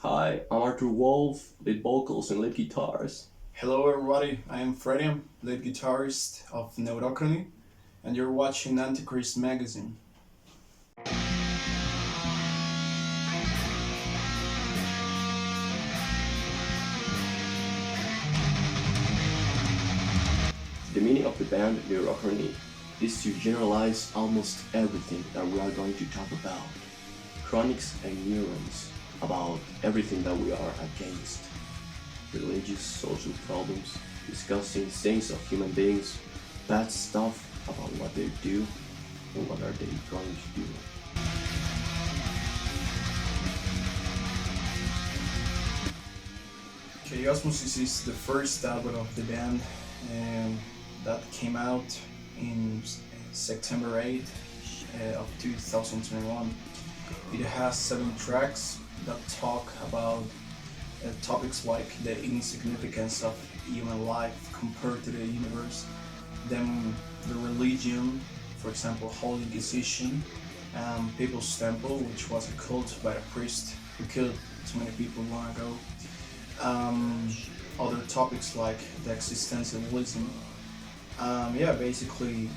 Hi, I'm Arthur Wolf, lead vocals and lead guitars. Hello everybody, I am Freddie, lead guitarist of Neurochrony, and you're watching Antichrist magazine. The meaning of the band Neurochrony is to generalize almost everything that we are going to talk about. Chronics and neurons, about everything that we are against. Religious, social problems, discussing things of human beings, bad stuff about what they do and what are they going to do. Chaosmosis is the first album of the band that came out in September 8th of 2021. It has 7 tracks that talk about topics like the insignificance of human life compared to the universe, then the religion, for example, Holy Inquisition, People's Temple, which was a cult by a priest who killed too many people long ago. Other topics like the existentialism. Basically,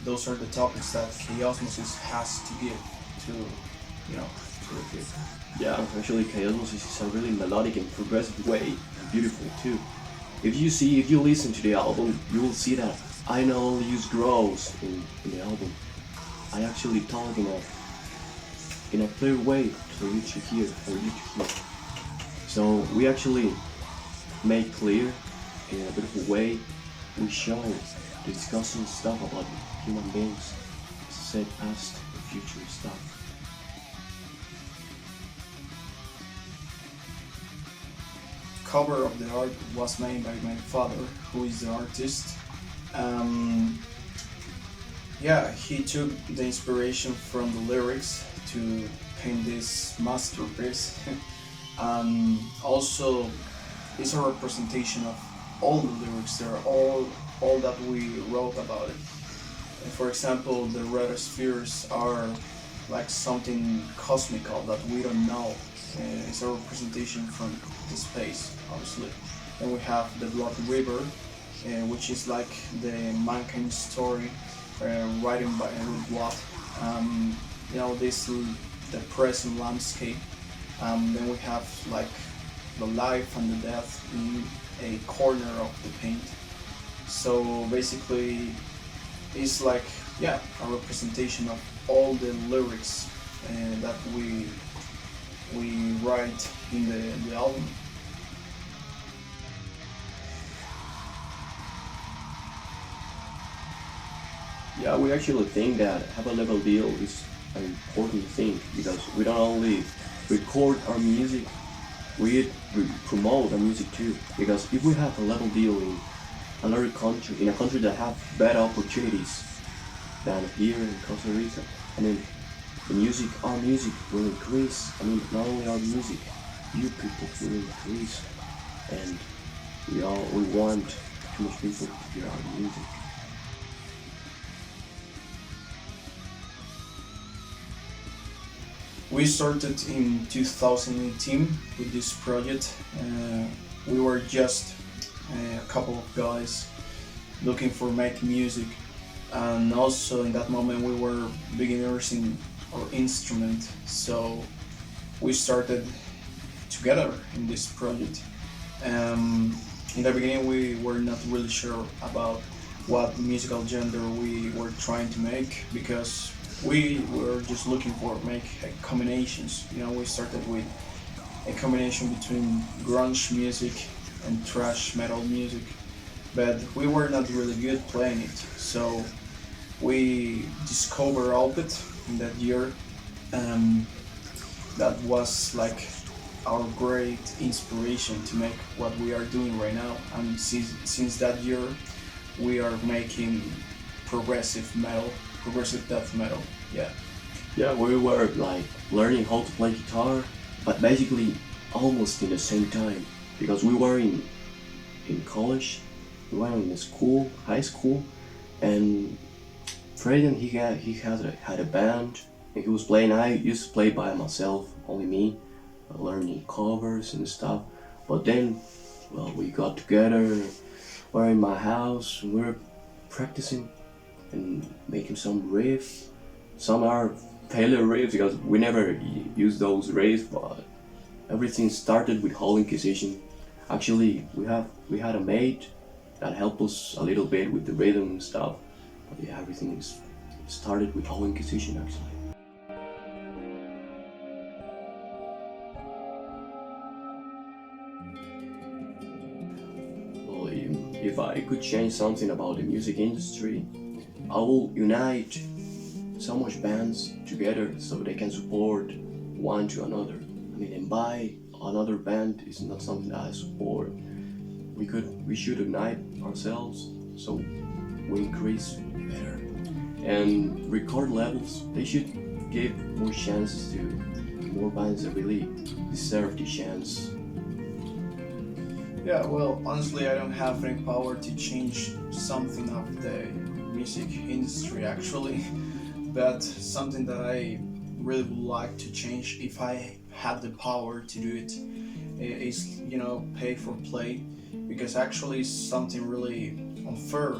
those are the topics that Chaosmosis has to give to, to the kid. Yeah, actually Chaosmosis is a really melodic and progressive way, beautiful too. If you listen to the album, you will see that I not only use growls in the album, I actually talk in a clear way for you to hear, So we actually make clear in a beautiful way, we show discussing stuff about human beings, said past and future stuff. Cover of the art was made by my father, who is the artist. He took the inspiration from the lyrics to paint this masterpiece. Also, it's a representation of all the lyrics. They're all that we wrote about it. For example, the red spheres are like something cosmical that we don't know. It's a representation from the space, obviously. Then we have the Blood River, which is like the mankind story, written by with blood. This the present landscape. Then we have like the life and the death in a corner of the paint. So basically, it's like a representation of all the lyrics that we write in the album. Yeah, we actually think that have a level deal is an important thing because we don't only record our music, we promote our music too. Because if we have a level deal in another country, in a country that have better opportunities than here in Costa Rica, our music will increase. Not only our music, you people will increase, and we want too much people to hear our music. We started in 2018 with this project. We were just a couple of guys looking for making music, and also in that moment we were beginners in our instrument, so we started together in this project. In the beginning we were not really sure about what musical genre we were trying to make because we were just looking for make combinations. We started with a combination between grunge music and thrash metal music, but we were not really good playing it. So we discovered Alpit in that year. That was like our great inspiration to make what we are doing right now. And since that year, we are making progressive death metal. Yeah, we were like learning how to play guitar, but basically almost in the same time because we were in college, we were in high school, and Freddie he had a band and he was playing. I used to play by myself, only me. learning covers and stuff. But then, well, we got together. We're in my house. We're practicing and making some riffs. Some are failure riffs because we never use those riffs, but everything started with whole Inquisition. Actually, we had a mate that helped us a little bit with the rhythm and stuff. But yeah, everything started with whole Inquisition actually. Well, if I could change something about the music industry, I will unite so much bands together so they can support one to another. I mean, and buy another band is not something that I support. We should unite ourselves so we increase better. And record labels, they should give more chances to more bands that really deserve the chance. Yeah, well, honestly, I don't have any power to change something of the music industry actually, but something that I really would like to change if I had the power to do it is, pay for play, because actually it's something really unfair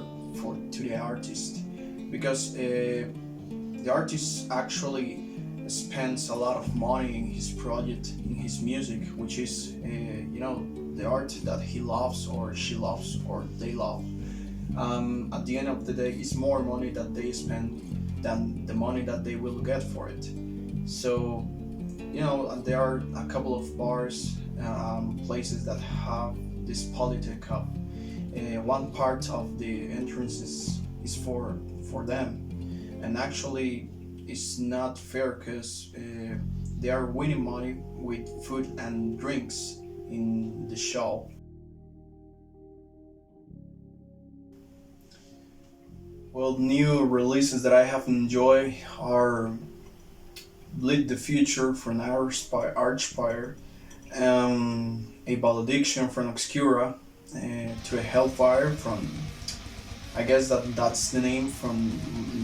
to the artist, because the artist actually spends a lot of money in his project, in his music, which is the art that he loves or she loves or they love. At the end of the day, it's more money that they spend than the money that they will get for it. So, there are a couple of bars, places that have this politic of one part of the entrances is for them, and actually it's not fair because they are winning money with food and drinks in the show. Well, new releases that I have enjoyed are Bleed the Future from Archspire, A Valediction from Obscura, To a Hellfire from, I guess that's the name from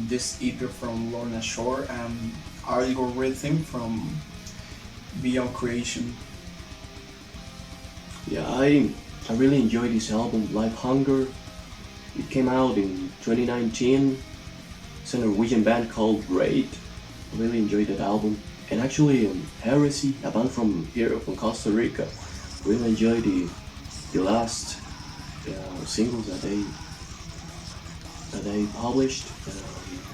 this EP from Lorna Shore, and Algorithm from Beyond Creation. Yeah, I really enjoyed this album, Life Hunger. It came out in 2019. It's a Norwegian band called Raid. I really enjoyed that album. And actually, Heresy, a band from here, from Costa Rica, really enjoyed the last singles that they published.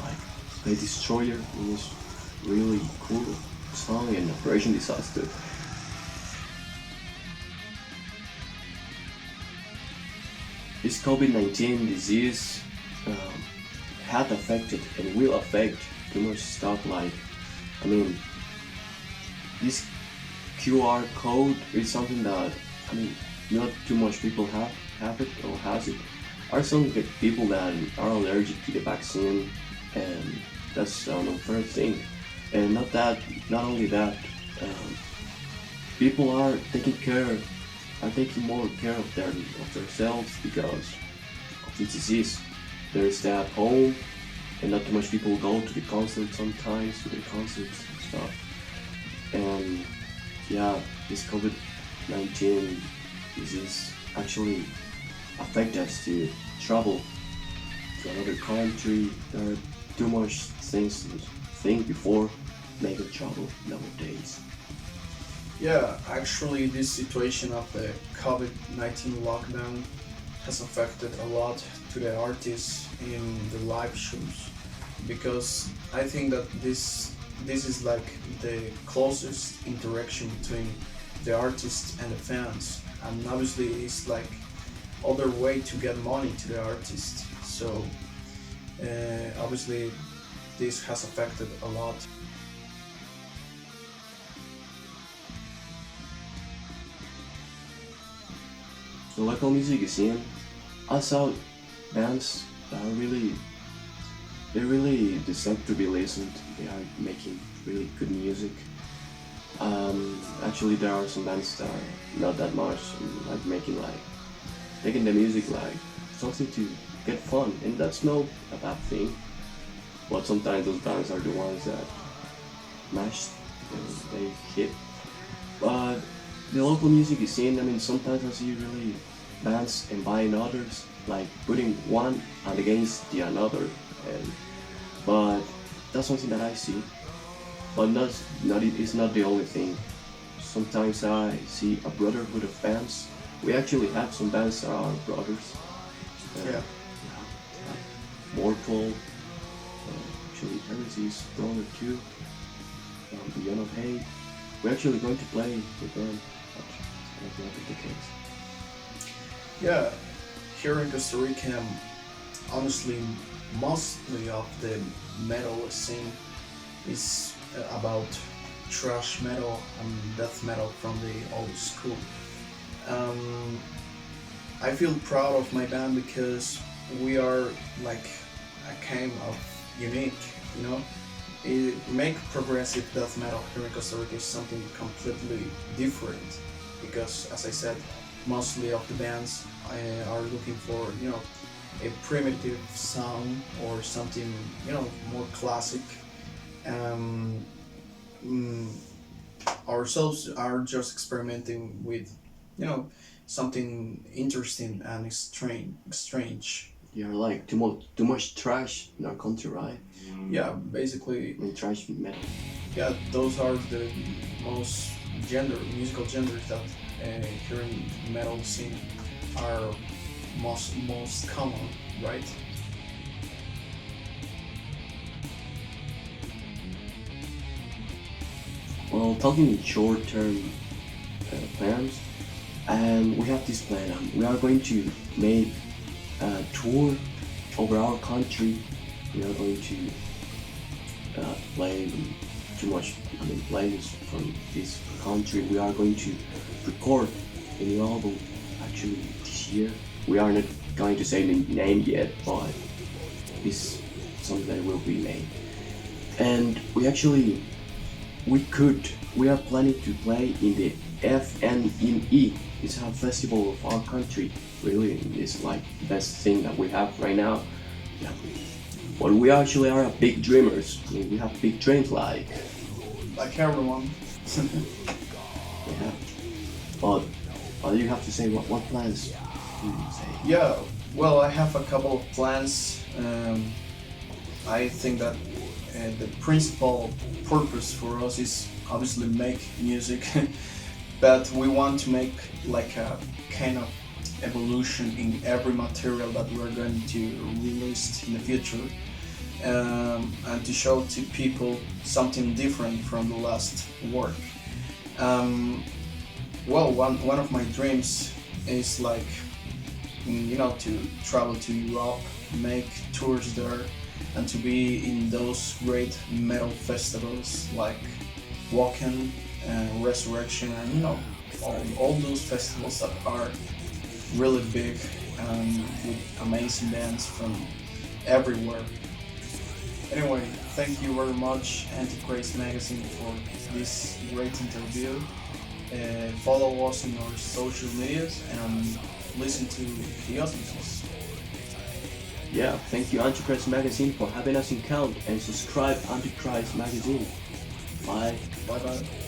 Like The Destroyer, it was really cool song, and Operation Disaster. This COVID-19 disease had affected and will affect too much stuff, like, I mean, this QR code is something that, I mean, not too much people have it or has it. Are some people that are allergic to the vaccine, and that's an unfair thing. And not only that, people are taking more care of themselves because of the disease. They stay at home, and not too much people go to the concerts sometimes, to the concerts and stuff. And yeah, this COVID-19 disease actually affect us to travel to another country. There are too much things to think before making travel nowadays. Yeah, actually, this situation of the COVID-19 lockdown has affected a lot to the artists in the live shows, because I think that this is like the closest interaction between the artist and the fans, and obviously it's like other way to get money to the artist. So obviously this has affected a lot. The local music scene, I saw bands that they really deserve to be listened. They are making really good music. Actually, there are some bands that are not that much, like taking the music like something to get fun, and that's not a bad thing. But sometimes those bands are the ones that mash and they hit. But the local music scene, I mean, sometimes I see really bands and buying others, like putting one and against the another, and but that's something that I see. But it's not the only thing. Sometimes I see a brotherhood of bands. We actually have some bands that are brothers. Yeah. Mortal, actually Heresy is brother too. Beyond of Hate. We're actually going to play with them, but that's not the case. Yeah, here in Costa Rica, honestly, mostly of the metal scene is about thrash metal and death metal from the old school. Um, I feel proud of my band because we are like a kind of unique, you know. Make progressive death metal here in Costa Rica is something completely different because, as I said, mostly of the bands are looking for, you know, a primitive sound or something, you know, more classic. Um, mm, Ourselves are just experimenting with, you know, something interesting and strange. You're like too much trash in our country, right? Yeah, basically, I mean, trash metal. yeah, those are the most musical genders that here in metal scene are most common, right? Well, talking in short-term plans, and we have this plan. We are going to make a tour over our country. We are going to play too much. I mean, players from this country. We are going to record a new album actually this year. We are not going to say the name yet, but it's something that will be made. And we are planning to play in the FNME. It's a festival of our country. Really, it's like the best thing that we have right now. Yeah. But we actually are big dreamers. I mean, we have big dreams Like everyone. yeah. But you have to say what plans do you say? Yeah, well, I have a couple of plans. I think that the principal purpose for us is obviously make music, but we want to make like a kind of evolution in every material that we're going to release in the future, and to show to people something different from the last work. Well, one of my dreams is like, you know, to travel to Europe, make tours there, and to be in those great metal festivals like Wacken and Resurrection, and you know, all those festivals that are really big and with amazing bands from everywhere. Anyway, thank you very much, Antichrist Magazine, for this great interview. Follow us on our social medias and listen to Chaosmosis. Yeah, thank you Antichrist Magazine for having us in count, and subscribe Antichrist Magazine. Bye. Bye bye.